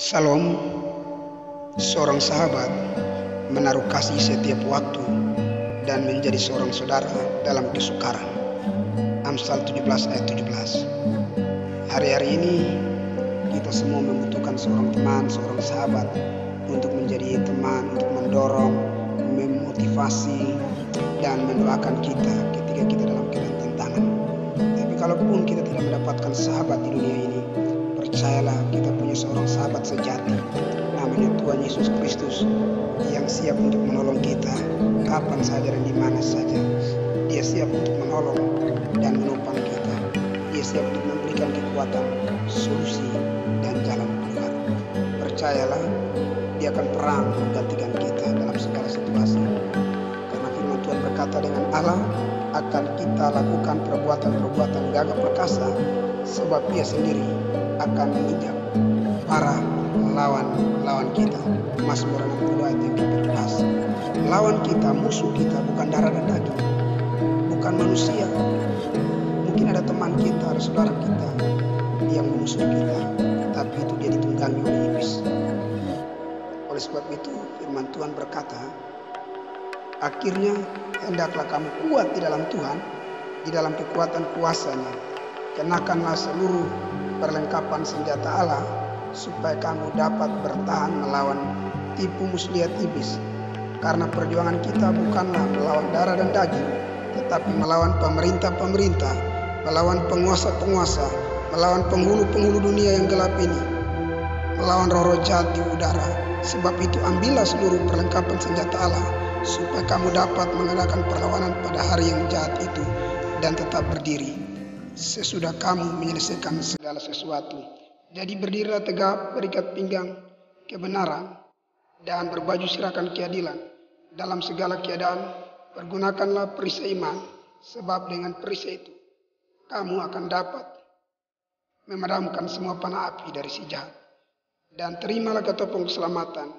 Salom, seorang sahabat menaruh kasih setiap waktu dan menjadi seorang saudara dalam kesukaran. Amsal 17 ayat 17. Hari-hari ini kita semua membutuhkan seorang teman, seorang sahabat untuk menjadi teman, untuk mendorong, memotivasi, dan mendoakan kita ketika kita dalam keadaan tantangan. Tapi kalaupun kita tidak mendapatkan sahabat di dunia ini, percayalah kita punya seorang sahabat sejati, namanya Tuhan Yesus Kristus, yang siap untuk menolong kita kapan saja dan di mana saja. Dia siap untuk menolong dan menopang kita. Dia siap untuk memberikan kekuatan, solusi, dan jalan keluar. Percayalah, dia akan perang menggantikan kita dalam segala situasi. Karena firman Tuhan berkata, dengan Allah akan kita lakukan perbuatan-perbuatan gagah perkasa, sebab dia sendiri akan menginjak para lawan kita. Mazmur 60 ayat yang ke-14. Lawan kita, musuh kita bukan darah dan daging, bukan manusia. Mungkin ada teman kita, ada saudara kita yang memusuhi kita, tapi itu dia ditunggangi oleh iblis. Oleh sebab itu firman Tuhan berkata, akhirnya hendaklah kamu kuat di dalam Tuhan, di dalam kekuatan kuasa-Nya. Kenakanlah seluruh perlengkapan senjata Allah, supaya kamu dapat bertahan melawan tipu muslihat iblis. Karena perjuangan kita bukanlah melawan darah dan daging, tetapi melawan pemerintah-pemerintah, melawan penguasa-penguasa, melawan penghulu-penghulu dunia yang gelap ini, melawan roh-roh jahat di udara. Sebab itu ambillah seluruh perlengkapan senjata Allah, supaya kamu dapat mengadakan perlawanan pada hari yang jahat itu dan tetap berdiri sesudah kamu menyelesaikan segala sesuatu. Jadi berdirilah tegap, berikat pinggang kebenaran, dan berbaju sirahkan keadilan. Dalam segala keadaan pergunakanlah perisai iman, sebab dengan perisai itu kamu akan dapat memadamkan semua panah api dari si jahat. Dan terimalah ketopong keselamatan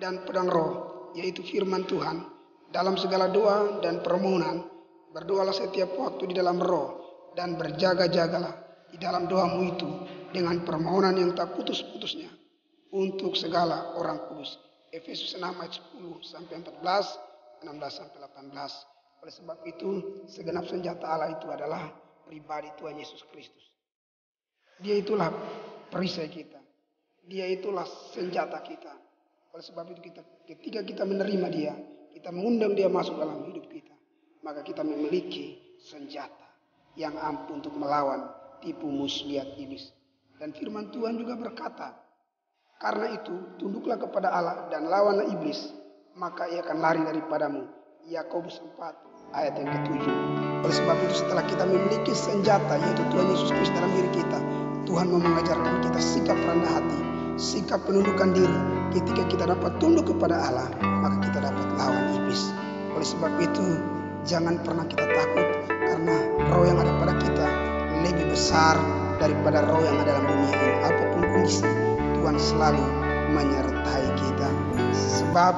dan pedang roh, yaitu firman Tuhan. Dalam segala doa dan permohonan berdoalah setiap waktu di dalam roh, dan berjaga-jagalah di dalam doamu itu dengan permohonan yang tak putus-putusnya untuk segala orang kudus. Efesus 6 ayat 10 sampai 14, 16 sampai 18. Oleh sebab itu segenap senjata Allah itu adalah pribadi Tuhan Yesus Kristus. Dia itulah perisai kita. Dia itulah senjata kita. Oleh sebab itu ketika kita menerima dia, kita mengundang dia masuk dalam hidup kita, maka kita memiliki senjata yang ampuh untuk melawan tipu muslihat iblis. Dan firman Tuhan juga berkata, karena itu tunduklah kepada Allah dan lawanlah iblis, maka ia akan lari daripadamu. Yakobus 4 ayat yang ke-7. Oleh sebab itu setelah kita memiliki senjata, yaitu Tuhan Yesus Kristus dalam diri kita, Tuhan mau mengajarkan kita sikap rendah hati, sikap penundukan diri. Ketika kita dapat tunduk kepada Allah, maka kita dapat lawan iblis. Oleh sebab itu jangan pernah kita takut, karena roh yang ada pada kita lebih besar daripada roh yang ada dalam dunia ini. Apapun kondisi, Tuhan selalu menyertai kita. Sebab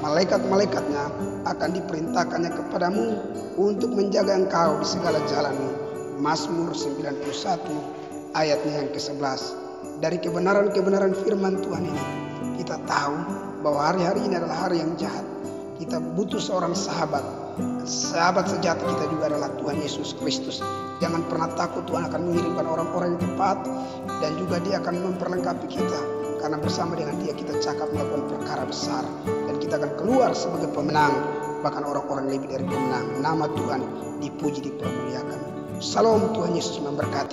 malaikat-malaikatnya akan diperintahkannya kepadamu untuk menjaga engkau di segala jalanmu. Mazmur 91 ayatnya yang ke-11. Dari kebenaran-kebenaran firman Tuhan ini, kita tahu bahwa hari-hari ini adalah hari yang jahat. Kita butuh seorang sahabat. Sahabat sejati kita juga adalah Tuhan Yesus Kristus. Jangan pernah takut, Tuhan akan mengirimkan orang-orang yang tepat, dan juga dia akan memperlengkapi kita. Karena bersama dengan dia kita cakap melakukan perkara besar, dan kita akan keluar sebagai pemenang, bahkan orang-orang lebih dari pemenang. Nama Tuhan dipuji, dipermuliakan. Salam, Tuhan Yesus memberkati.